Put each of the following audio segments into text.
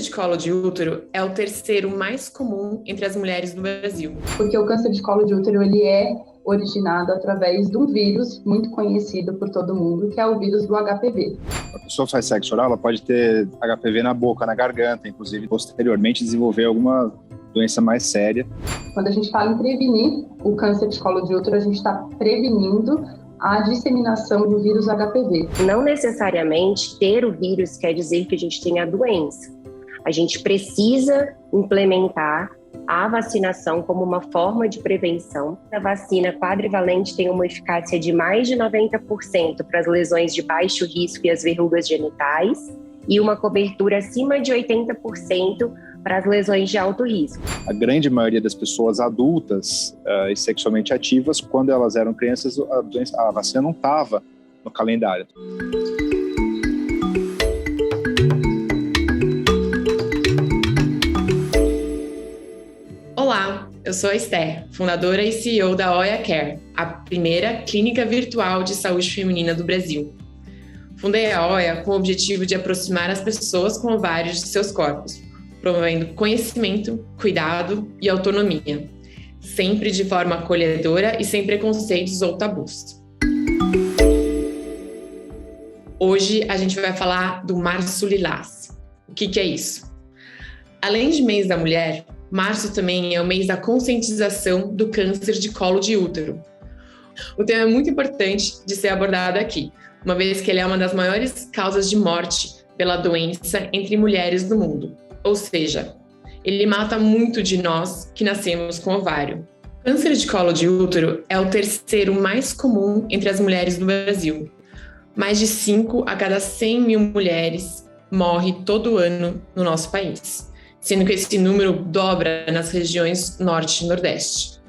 de colo de útero é o terceiro mais comum entre as mulheres no Brasil. Porque o câncer de colo de útero ele é originado através de um vírus muito conhecido por todo mundo, que é o vírus do HPV. A pessoa faz sexo oral, ela pode ter HPV na boca, na garganta, inclusive posteriormente desenvolver alguma doença mais séria. Quando a gente fala em prevenir o câncer de colo de útero, a gente está prevenindo a disseminação do vírus HPV. Não necessariamente ter o vírus quer dizer que a gente tenha a doença. A gente precisa implementar a vacinação como uma forma de prevenção. A vacina quadrivalente tem uma eficácia de mais de 90% para as lesões de baixo risco e as verrugas genitais e uma cobertura acima de 80% para as lesões de alto risco. A grande maioria das pessoas adultas e sexualmente ativas, quando elas eram crianças, a vacina não estava no calendário. Olá, eu sou a Esther, fundadora e CEO da Oia Care, a primeira clínica virtual de saúde feminina do Brasil. Fundei a Oia com o objetivo de aproximar as pessoas com ovários de seus corpos, promovendo conhecimento, cuidado e autonomia, sempre de forma acolhedora e sem preconceitos ou tabus. Hoje a gente vai falar do Março Lilás. O que é isso? Além de mês da mulher, março também é o mês da conscientização do câncer de colo de útero. O tema é muito importante de ser abordado aqui, uma vez que ele é uma das maiores causas de morte pela doença entre mulheres no mundo. Ou seja, ele mata muito de nós que nascemos com ovário. O câncer de colo de útero é o terceiro mais comum entre as mulheres no Brasil. Mais de 5 a cada 100 mil mulheres morrem todo ano no nosso país, sendo que esse número dobra nas regiões Norte e Nordeste.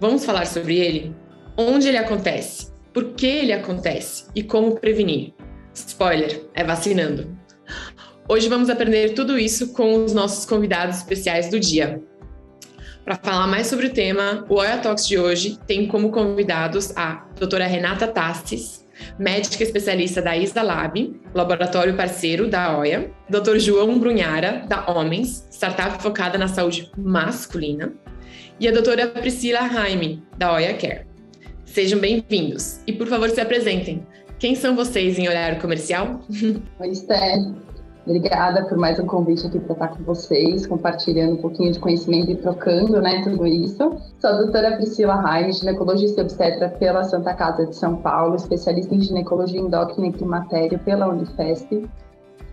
Vamos falar sobre ele? Onde ele acontece? Por que ele acontece? E como prevenir? Spoiler, é vacinando. Hoje vamos aprender tudo isso com os nossos convidados especiais do dia. Para falar mais sobre o tema, o Oia Talks de hoje tem como convidados a doutora Renata Tassis, médica especialista da ISALAB, laboratório parceiro da Oia, Dr. João Brunhara, da Homens, startup focada na saúde masculina, e a doutora Priscila Raime, da Oia Care. Sejam bem-vindos e, por favor, se apresentem. Quem são vocês em horário comercial? Oi, Esther. Obrigada por mais um convite aqui para estar com vocês, compartilhando um pouquinho de conhecimento e trocando, tudo isso. Sou a doutora Priscila Raime, ginecologista e obstetra pela Santa Casa de São Paulo, especialista em ginecologia endócrina e climatério pela Unifesp.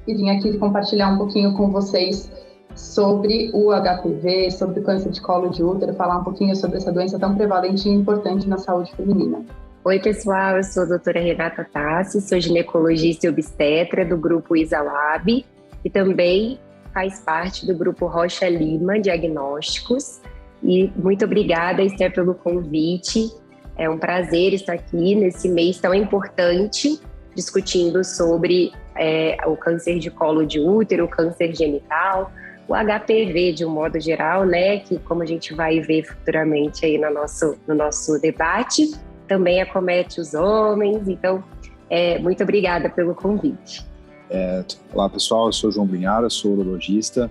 E vim aqui compartilhar um pouquinho com vocês sobre o HPV, sobre o câncer de colo de útero, falar um pouquinho sobre essa doença tão prevalente e importante na saúde feminina. Oi, pessoal, eu sou a doutora Renata Tassi, sou ginecologista e obstetra do grupo ISALAB e também faz parte do grupo Rocha Lima Diagnósticos. E muito obrigada, Esther, pelo convite. É um prazer estar aqui nesse mês tão importante, discutindo sobre o câncer de colo de útero, o câncer genital, o HPV de um modo geral, que como a gente vai ver futuramente aí no nosso debate, também acomete os homens, então muito obrigada pelo convite. Olá pessoal, eu sou João Brunhara, sou urologista.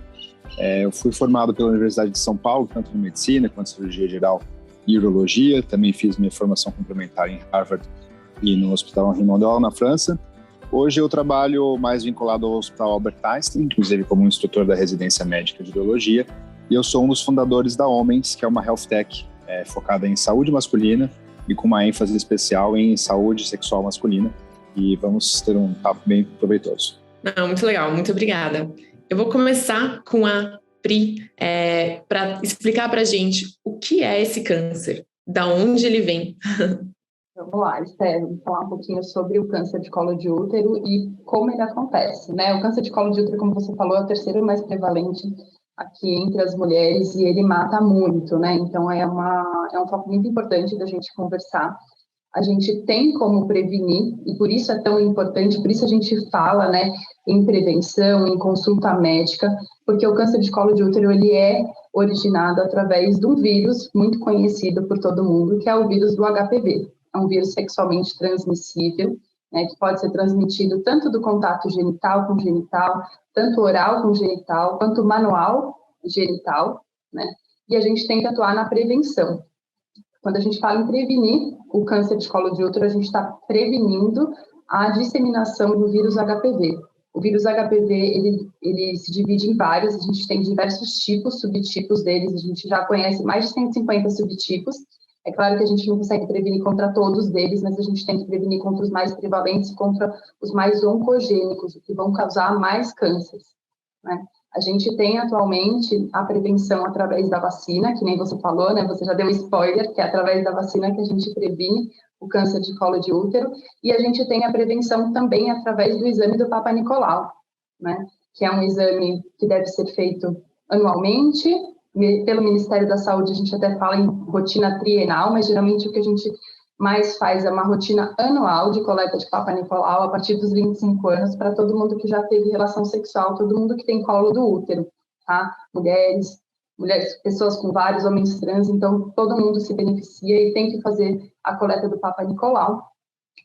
Eu fui formado pela Universidade de São Paulo, tanto em medicina quanto em cirurgia geral e urologia. Também fiz minha formação complementar em Harvard e no Hospital Henri Mondel, na França. Hoje eu trabalho mais vinculado ao Hospital Albert Einstein, inclusive como instrutor da residência médica de urologia. E eu sou um dos fundadores da Homens, que é uma health tech focada em saúde masculina e com uma ênfase especial em saúde sexual masculina. E vamos ter um papo bem proveitoso. Não, muito legal, muito obrigada. Eu vou começar com a Pri, para explicar para a gente o que é esse câncer, da onde ele vem. Vamos lá, Esther, vamos falar um pouquinho sobre o câncer de colo de útero e como ele acontece, O câncer de colo de útero, como você falou, é o terceiro mais prevalente aqui entre as mulheres e ele mata muito, Então é um foco muito importante da gente conversar. A gente tem como prevenir e por isso é tão importante, por isso a gente fala, em prevenção, em consulta médica, porque o câncer de colo de útero ele é originado através de um vírus muito conhecido por todo mundo, que é o vírus do HPV. É um vírus sexualmente transmissível né, que pode ser transmitido tanto do contato genital com genital, tanto oral com genital, quanto manual genital, né? E a gente tem que atuar na prevenção. Quando a gente fala em prevenir o câncer de colo de útero, a gente está prevenindo a disseminação do vírus HPV. O vírus HPV, ele se divide em vários, a gente tem diversos tipos, subtipos deles, a gente já conhece mais de 150 subtipos. É claro que a gente não consegue prevenir contra todos deles, mas a gente tem que prevenir contra os mais prevalentes e contra os mais oncogênicos, que vão causar mais cânceres, né? A gente tem atualmente a prevenção através da vacina, que nem você falou, né? Você já deu spoiler, que é através da vacina que a gente previne o câncer de colo de útero, e a gente tem a prevenção também através do exame do Papa Nicolau, né? Que é um exame que deve ser feito anualmente, pelo Ministério da Saúde. A gente até fala em rotina trienal, mas geralmente o que a gente mais faz é uma rotina anual de coleta de Papa Nicolau a partir dos 25 anos para todo mundo que já teve relação sexual, todo mundo que tem colo do útero, tá? Mulheres, pessoas com vários, homens trans, então todo mundo se beneficia e tem que fazer a coleta do Papa Nicolau.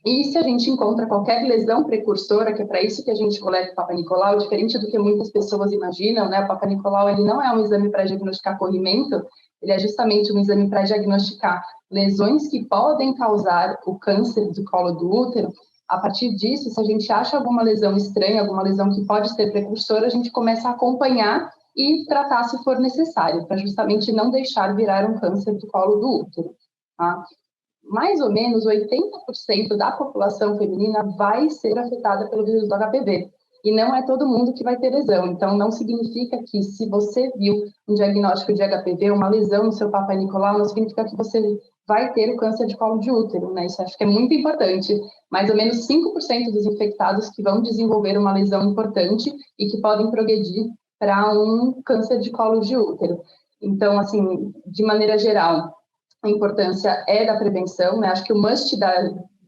E se a gente encontra qualquer lesão precursora, que é para isso que a gente coleta o Papa Nicolau, diferente do que muitas pessoas imaginam, né? O Papa Nicolau, ele não é um exame para diagnosticar corrimento, ele é justamente um exame para diagnosticar lesões que podem causar o câncer do colo do útero. A partir disso, se a gente acha alguma lesão estranha, alguma lesão que pode ser precursora, a gente começa a acompanhar e tratar se for necessário, para justamente não deixar virar um câncer do colo do útero, tá? Mais ou menos 80% da população feminina vai ser afetada pelo vírus do HPV. E não é todo mundo que vai ter lesão. Então, não significa que se você viu um diagnóstico de HPV, uma lesão no seu Papa Nicolau, não significa que você vai ter o câncer de colo de útero, né? Isso acho que é muito importante. Mais ou menos 5% dos infectados que vão desenvolver uma lesão importante e que podem progredir para um câncer de colo de útero. Então, assim, de maneira geral, a importância é da prevenção, né? Acho que o must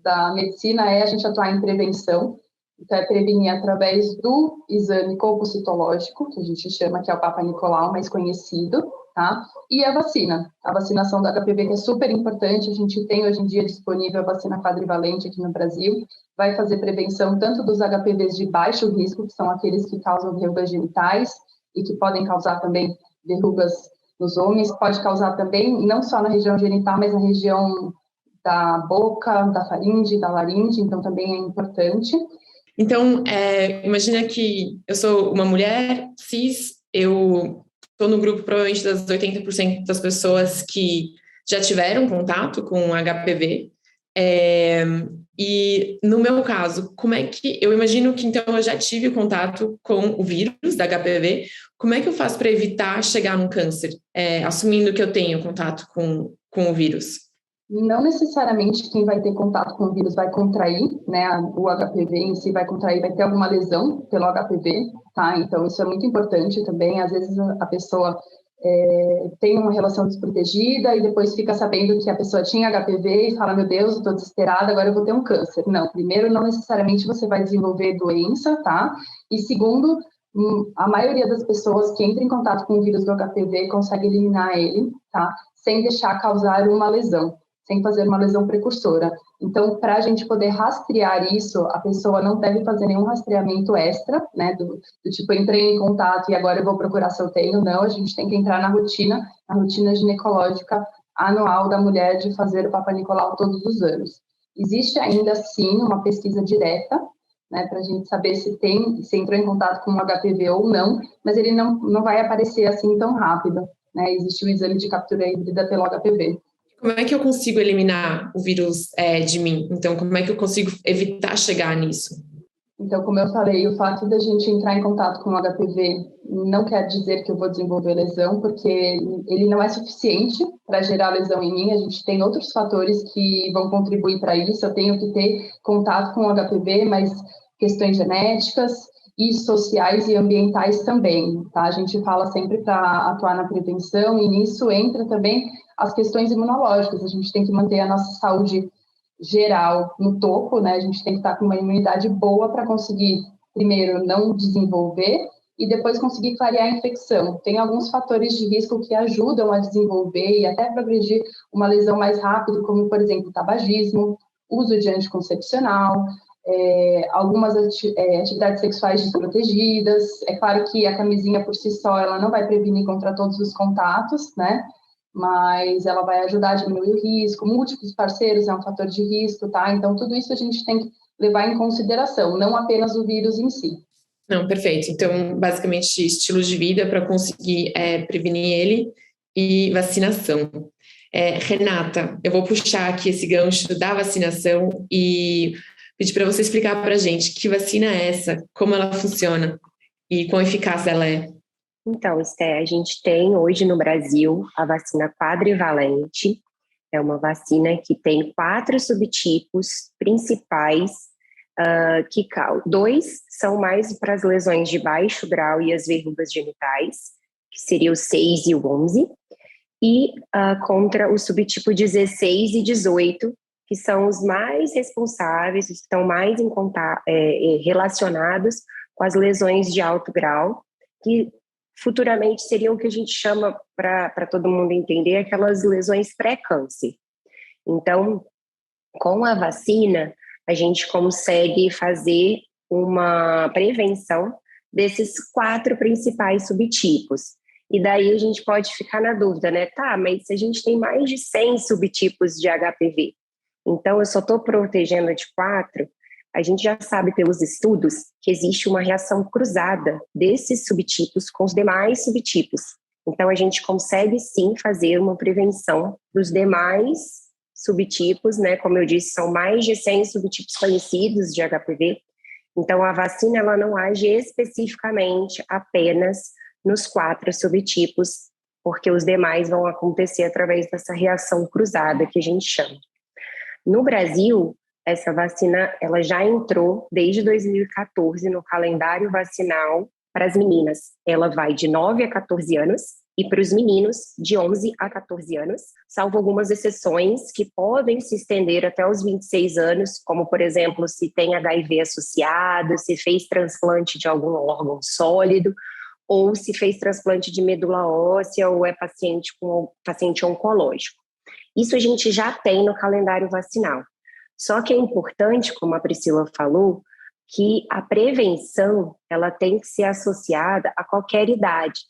da medicina é a gente atuar em prevenção. Então, é prevenir através do exame colpocitológico, que a gente chama, que é o Papa Nicolau, mais conhecido, tá? E a vacina. A vacinação do HPV, que é super importante, a gente tem hoje em dia disponível a vacina quadrivalente aqui no Brasil, vai fazer prevenção tanto dos HPVs de baixo risco, que são aqueles que causam verrugas genitais e que podem causar também verrugas nos homens, pode causar também, não só na região genital, mas na região da boca, da faringe, da laringe, então também é importante. Então, imagina que eu sou uma mulher cis, eu estou no grupo provavelmente das 80% das pessoas que já tiveram contato com HPV, e no meu caso, como é que, eu imagino que então eu já tive contato com o vírus da HPV, como é que eu faço para evitar chegar num câncer, assumindo que eu tenho contato com o vírus? Não necessariamente quem vai ter contato com o vírus vai contrair, né, o HPV em si vai contrair, vai ter alguma lesão pelo HPV, tá? Então, isso é muito importante também. Às vezes, a pessoa tem uma relação desprotegida e depois fica sabendo que a pessoa tinha HPV e fala, meu Deus, estou desesperada, agora eu vou ter um câncer. Não, primeiro, não necessariamente você vai desenvolver doença, tá? E segundo, a maioria das pessoas que entram em contato com o vírus do HPV consegue eliminar ele, tá? Sem deixar causar uma lesão, sem fazer uma lesão precursora. Então, para a gente poder rastrear isso, a pessoa não deve fazer nenhum rastreamento extra, né, do tipo, entrei em contato e agora eu vou procurar se eu tenho. Não, a gente tem que entrar na rotina ginecológica anual da mulher de fazer o Papa Nicolau todos os anos. Existe ainda, sim, uma pesquisa direta, né, para a gente saber se entrou em contato com o HPV ou não, mas ele não vai aparecer assim tão rápido, né? Existe o exame de captura híbrida pelo HPV. Como é que eu consigo eliminar o vírus de mim? Então, como é que eu consigo evitar chegar nisso? Então, como eu falei, o fato da gente entrar em contato com o HPV não quer dizer que eu vou desenvolver lesão, porque ele não é suficiente para gerar lesão em mim. A gente tem outros fatores que vão contribuir para isso. Eu tenho que ter contato com o HPV, mas questões genéticas e sociais e ambientais também, tá? A gente fala sempre para atuar na prevenção e nisso entra também as questões imunológicas. A gente tem que manter a nossa saúde geral no topo, né? A gente tem que estar com uma imunidade boa para conseguir, primeiro, não desenvolver e depois conseguir clarear a infecção. Tem alguns fatores de risco que ajudam a desenvolver e até progredir uma lesão mais rápido, como, por exemplo, tabagismo, uso de anticoncepcional, algumas atividades sexuais desprotegidas. É claro que a camisinha por si só, ela não vai prevenir contra todos os contatos, né? Mas ela vai ajudar a diminuir o risco. Múltiplos parceiros é um fator de risco, tá? Então, tudo isso a gente tem que levar em consideração, não apenas o vírus em si. Não, perfeito. Então, basicamente, estilo de vida para conseguir prevenir ele e vacinação. Renata, eu vou puxar aqui esse gancho da vacinação e pedir para você explicar para a gente que vacina é essa, como ela funciona e quão eficaz ela é. Então, Esté, a gente tem hoje no Brasil a vacina quadrivalente. É uma vacina que tem 4 subtipos principais, que 2 são mais para as lesões de baixo grau e as verrugas genitais, que seria o 6 e o 11, e contra o subtipo 16 e 18, que são os mais responsáveis, os que estão mais relacionados com as lesões de alto grau, que futuramente seriam o que a gente chama, para todo mundo entender, aquelas lesões pré-câncer. Então, com a vacina, a gente consegue fazer uma prevenção desses 4 principais subtipos. E daí a gente pode ficar na dúvida, né? Tá, mas se a gente tem mais de 100 subtipos de HPV, então eu só estou protegendo de 4, a gente já sabe pelos estudos que existe uma reação cruzada desses subtipos com os demais subtipos. Então a gente consegue sim fazer uma prevenção dos demais subtipos, né? Como eu disse, são mais de 100 subtipos conhecidos de HPV. Então a vacina ela não age especificamente apenas nos 4 subtipos, porque os demais vão acontecer através dessa reação cruzada que a gente chama. No Brasil, essa vacina ela já entrou desde 2014 no calendário vacinal para as meninas. Ela vai de 9 a 14 anos e para os meninos de 11 a 14 anos, salvo algumas exceções que podem se estender até os 26 anos, como, por exemplo, se tem HIV associado, se fez transplante de algum órgão sólido, ou se fez transplante de medula óssea ou é paciente oncológico. Isso a gente já tem no calendário vacinal. Só que é importante, como a Priscila falou, que a prevenção ela tem que ser associada a qualquer idade.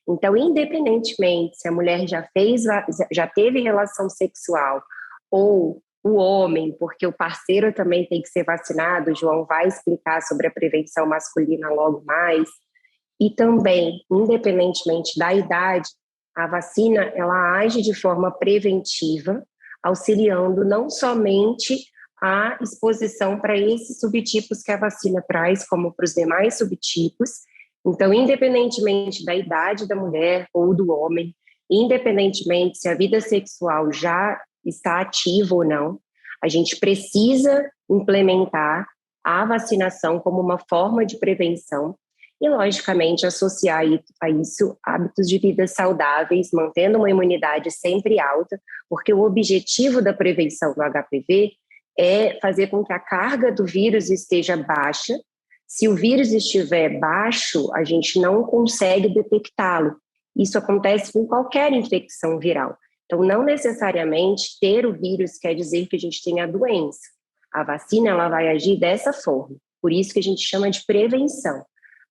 Então, independentemente se a mulher já teve relação sexual ou o homem, porque o parceiro também tem que ser vacinado, o João vai explicar sobre a prevenção masculina logo mais, e também, independentemente da idade, a vacina ela age de forma preventiva, auxiliando não somente a exposição para esses subtipos que a vacina traz, como para os demais subtipos. Então, independentemente da idade da mulher ou do homem, independentemente se a vida sexual já está ativa ou não, a gente precisa implementar a vacinação como uma forma de prevenção e, logicamente, associar a isso hábitos de vida saudáveis, mantendo uma imunidade sempre alta, porque o objetivo da prevenção do HPV é fazer com que a carga do vírus esteja baixa. Se o vírus estiver baixo, a gente não consegue detectá-lo. Isso acontece com qualquer infecção viral. Então, não necessariamente ter o vírus quer dizer que a gente tenha a doença. A vacina ela vai agir dessa forma. Por isso que a gente chama de prevenção.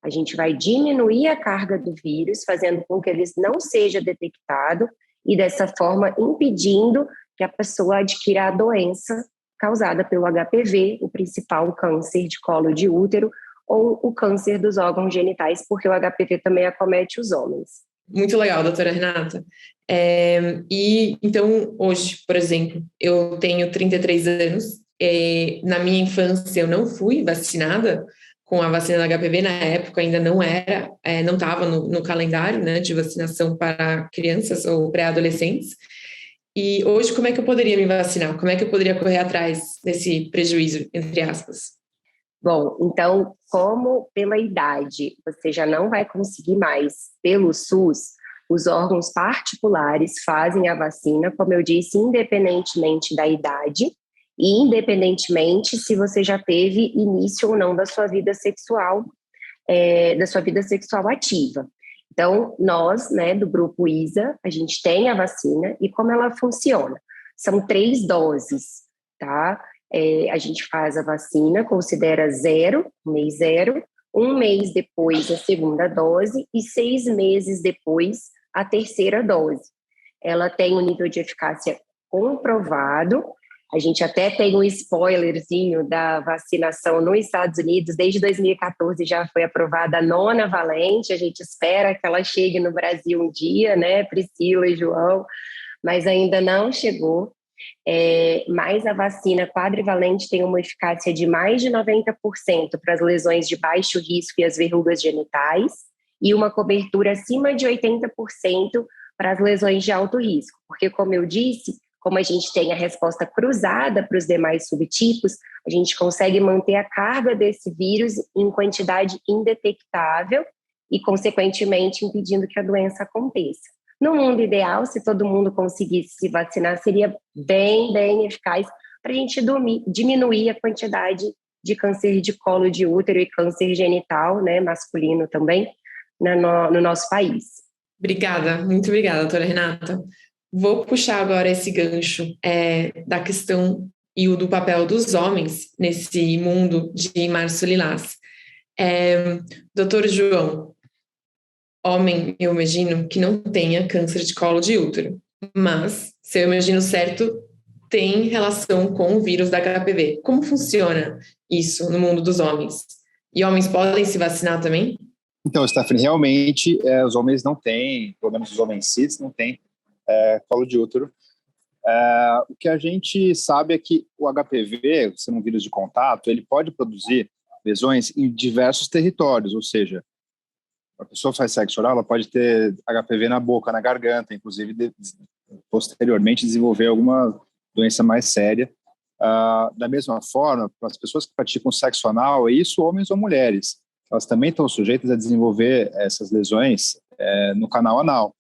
A gente vai diminuir a carga do vírus, fazendo com que ele não seja detectado e, dessa forma, impedindo que a pessoa adquira a doença causada pelo HPV, o principal câncer de colo de útero, ou o câncer dos órgãos genitais, porque o HPV também acomete os homens. Muito legal, doutora Renata. E então, hoje, por exemplo, eu tenho 33 anos, na minha infância eu não fui vacinada com a vacina da HPV, na época ainda não era, não estava no calendário, né, de vacinação para crianças ou pré-adolescentes. E hoje, como é que eu poderia me vacinar? Como é que eu poderia correr atrás desse prejuízo, entre aspas? Bom, então, como pela idade você já não vai conseguir mais pelo SUS, os órgãos particulares fazem a vacina, como eu disse, independentemente da idade e independentemente se você já teve início ou não da sua vida sexual ativa. Então, nós, né, do Grupo ISA, a gente tem a vacina e como ela funciona? São 3 doses, tá? a gente faz a vacina, considera 0, mês 0, 1 mês depois a segunda dose e 6 meses depois a terceira dose. Ela tem um nível de eficácia comprovado. A gente até tem um spoilerzinho da vacinação nos Estados Unidos. Desde 2014 já foi aprovada a 9ª valente. A gente espera que ela chegue no Brasil um dia, né, Priscila e João, mas ainda não chegou. Mas a vacina quadrivalente tem uma eficácia de mais de 90% para as lesões de baixo risco e as verrugas genitais e uma cobertura acima de 80% para as lesões de alto risco. Porque, como eu disse, como a gente tem a resposta cruzada para os demais subtipos, a gente consegue manter a carga desse vírus em quantidade indetectável e, consequentemente, impedindo que a doença aconteça. No mundo ideal, se todo mundo conseguisse se vacinar, seria bem, bem eficaz para a gente diminuir a quantidade de câncer de colo de útero e câncer genital, né, masculino também, no nosso país. Obrigada, muito obrigada, doutora Renata. Vou puxar agora esse gancho da questão e o do papel dos homens nesse mundo de Março Lilás. Doutor João, homem, eu imagino que não tenha câncer de colo de útero, mas, se eu imagino certo, tem relação com o vírus da HPV. Como funciona isso no mundo dos homens? E homens podem se vacinar também? Então, Stephanie, realmente os homens não têm, pelo menos os homens cis, não têm colo de útero. O que a gente sabe é que o HPV, sendo um vírus de contato, ele pode produzir lesões em diversos territórios, ou seja, a pessoa faz sexo oral, ela pode ter HPV na boca, na garganta, inclusive posteriormente desenvolver alguma doença mais séria. Da mesma forma, para as pessoas que praticam sexo anal, é isso homens ou mulheres, elas também estão sujeitas a desenvolver essas lesões no canal anal.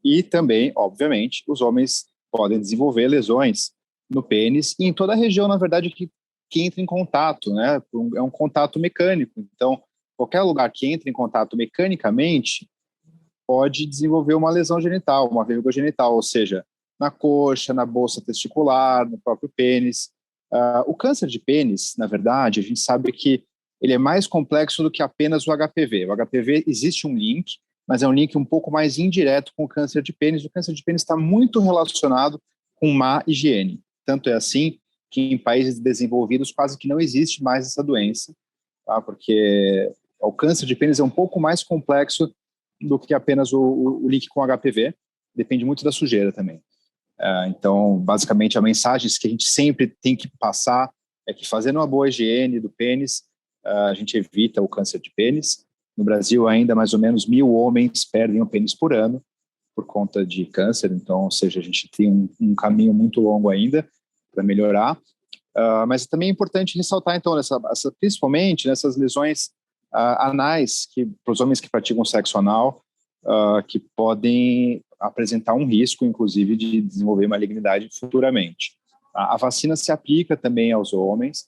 E também, obviamente, os homens podem desenvolver lesões no pênis e em toda a região, na verdade, que entra em contato, né? É um contato mecânico. Então, qualquer lugar que entre em contato mecanicamente pode desenvolver uma lesão genital, uma verruga genital, ou seja, na coxa, na bolsa testicular, no próprio pênis. O câncer de pênis, na verdade, a gente sabe que ele é mais complexo do que apenas o HPV. O HPV existe um link, mas é um link um pouco mais indireto com o câncer de pênis. O câncer de pênis está muito relacionado com má higiene. Tanto é assim que em países desenvolvidos quase que não existe mais essa doença, tá? Porque o câncer de pênis é um pouco mais complexo do que apenas o link com o HPV. Depende muito da sujeira também. Então, basicamente, a mensagem que a gente sempre tem que passar é que fazendo uma boa higiene do pênis, a gente evita o câncer de pênis. No Brasil, ainda mais ou menos 1.000 homens perdem o pênis por ano por conta de câncer. Então, ou seja, a gente tem um caminho muito longo ainda para melhorar. Mas também é importante ressaltar, então, principalmente nessas lesões anais, para os homens que praticam sexo anal, que podem apresentar um risco, inclusive, de desenvolver malignidade futuramente. A vacina se aplica também aos homens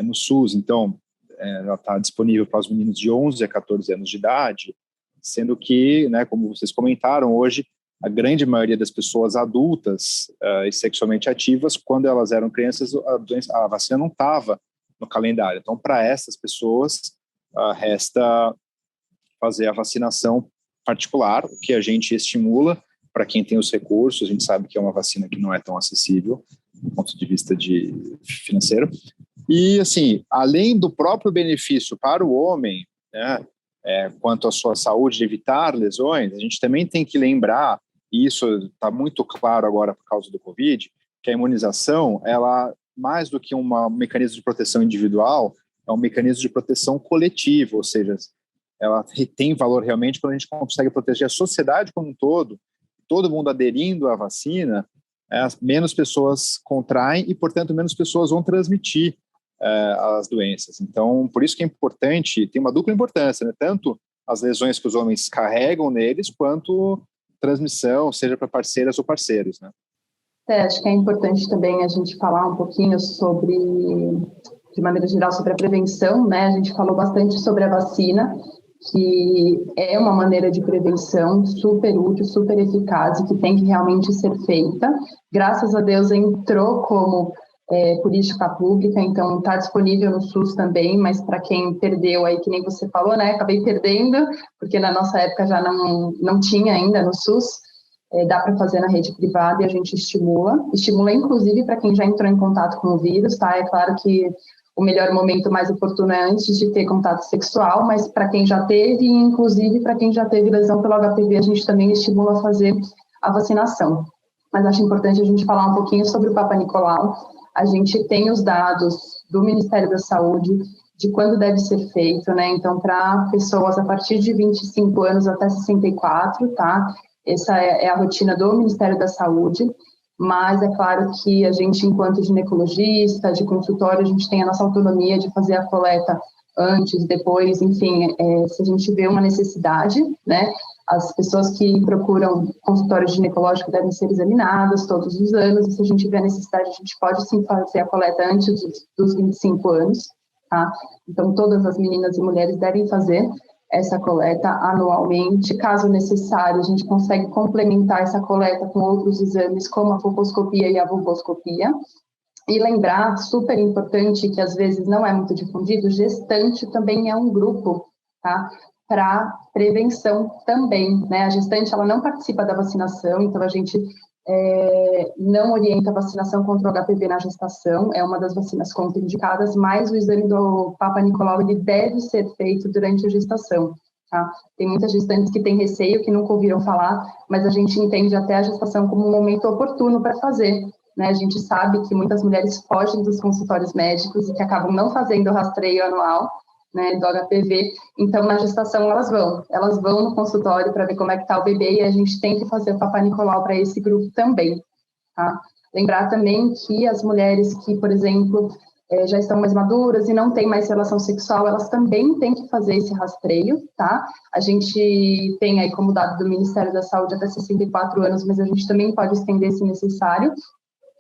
no SUS, então, ela está disponível para os meninos de 11 a 14 anos de idade, sendo que, né, como vocês comentaram, hoje a grande maioria das pessoas adultas e sexualmente ativas, quando elas eram crianças, a vacina não estava no calendário. Então, para essas pessoas, resta fazer a vacinação particular, o que a gente estimula para quem tem os recursos. A gente sabe que é uma vacina que não é tão acessível do ponto de vista financeiro. E, assim, além do próprio benefício para o homem, né, quanto à sua saúde, de evitar lesões, a gente também tem que lembrar, e isso está muito claro agora por causa do Covid, que a imunização, ela, mais do que um mecanismo de proteção individual, é um mecanismo de proteção coletivo, ou seja, ela tem valor realmente quando a gente consegue proteger a sociedade como um todo mundo aderindo à vacina, menos pessoas contraem e, portanto, menos pessoas vão transmitir as doenças. Então, por isso que é importante, tem uma dupla importância, né? Tanto as lesões que os homens carregam neles, quanto transmissão, seja para parceiras ou parceiros, né? Acho que é importante também a gente falar um pouquinho sobre, de maneira geral, sobre a prevenção, né? A gente falou bastante sobre a vacina, que é uma maneira de prevenção super útil, super eficaz e que tem que realmente ser feita. Graças a Deus entrou como política pública, então está disponível no SUS também, mas para quem perdeu aí, que nem você falou, né, acabei perdendo, porque na nossa época já não tinha ainda no SUS, dá para fazer na rede privada e a gente estimula inclusive para quem já entrou em contato com o vírus, tá? É claro que o melhor momento mais oportuno é antes de ter contato sexual, mas para quem já teve, e inclusive para quem já teve lesão pelo HPV, a gente também estimula a fazer a vacinação. Mas acho importante a gente falar um pouquinho sobre o Papa Nicolau. A gente tem os dados do Ministério da Saúde de quando deve ser feito, né? Então, para pessoas a partir de 25 anos até 64, tá? Essa é a rotina do Ministério da Saúde, mas é claro que a gente, enquanto ginecologista, de consultório, a gente tem a nossa autonomia de fazer a coleta antes, depois, enfim, se a gente vê uma necessidade, né? As pessoas que procuram consultório ginecológico devem ser examinadas todos os anos, e se a gente vê a necessidade, a gente pode sim fazer a coleta antes dos 25 anos, tá? Então, todas as meninas e mulheres devem fazer essa coleta anualmente. Caso necessário, a gente consegue complementar essa coleta com outros exames, como a colposcopia e a vulvoscopia. E lembrar, super importante, que às vezes não é muito difundido, gestante também é um grupo, tá? Para prevenção também, né? A gestante, ela não participa da vacinação, então a gente não orienta a vacinação contra o HPV na gestação, é uma das vacinas contraindicadas, mas o exame do Papa Nicolau, ele deve ser feito durante a gestação, tá? Tem muitas gestantes que têm receio, que nunca ouviram falar, mas a gente entende até a gestação como um momento oportuno para fazer, né? A gente sabe que muitas mulheres fogem dos consultórios médicos e que acabam não fazendo o rastreio anual, né, do HPV, então na gestação elas vão no consultório para ver como é que está o bebê, e a gente tem que fazer o Papa Nicolau para esse grupo também, tá? Lembrar também que as mulheres que, por exemplo, já estão mais maduras e não têm mais relação sexual, elas também têm que fazer esse rastreio, tá? A gente tem aí como dado do Ministério da Saúde até 64 anos, mas a gente também pode estender se necessário.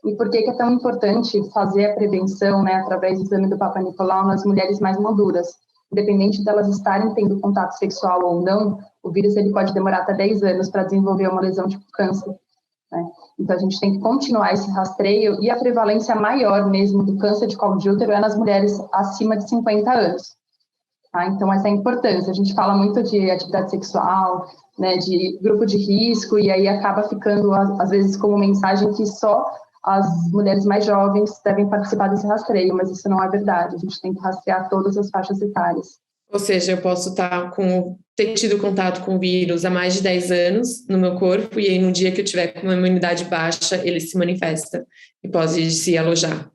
E por que é tão importante fazer a prevenção, né, através do exame do Papa Nicolau nas mulheres mais maduras? Independente delas estarem tendo contato sexual ou não, o vírus ele pode demorar até 10 anos para desenvolver uma lesão tipo câncer, né? Então a gente tem que continuar esse rastreio, e a prevalência maior mesmo do câncer de colo de útero é nas mulheres acima de 50 anos. Tá? Então essa é a importância. A gente fala muito de atividade sexual, né, de grupo de risco, e aí acaba ficando às vezes como mensagem que só as mulheres mais jovens devem participar desse rastreio, mas isso não é verdade. A gente tem que rastrear todas as faixas etárias. Ou seja, eu posso ter tido contato com o vírus há mais de 10 anos no meu corpo, e aí no dia que eu tiver com uma imunidade baixa, ele se manifesta e pode se alojar.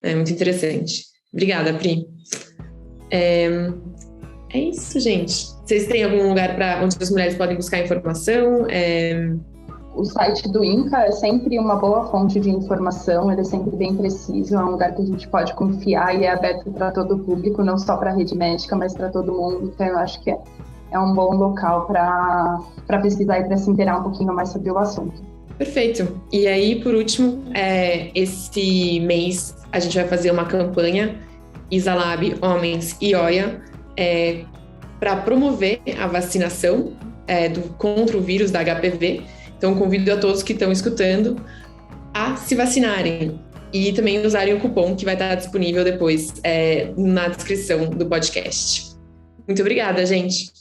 É muito interessante. Obrigada, Pri. É isso, gente. Vocês têm algum lugar onde as mulheres podem buscar informação? O site do INCA é sempre uma boa fonte de informação, ele é sempre bem preciso, é um lugar que a gente pode confiar e é aberto para todo o público, não só para a rede médica, mas para todo mundo. Então, eu acho que é um bom local para pesquisar e para se inteirar um pouquinho mais sobre o assunto. Perfeito. E aí, por último, esse mês a gente vai fazer uma campanha Isalab, Homens e OIA, para promover a vacinação contra o vírus da HPV. Então, convido a todos que estão escutando a se vacinarem e também usarem o cupom que vai estar disponível depois na descrição do podcast. Muito obrigada, gente!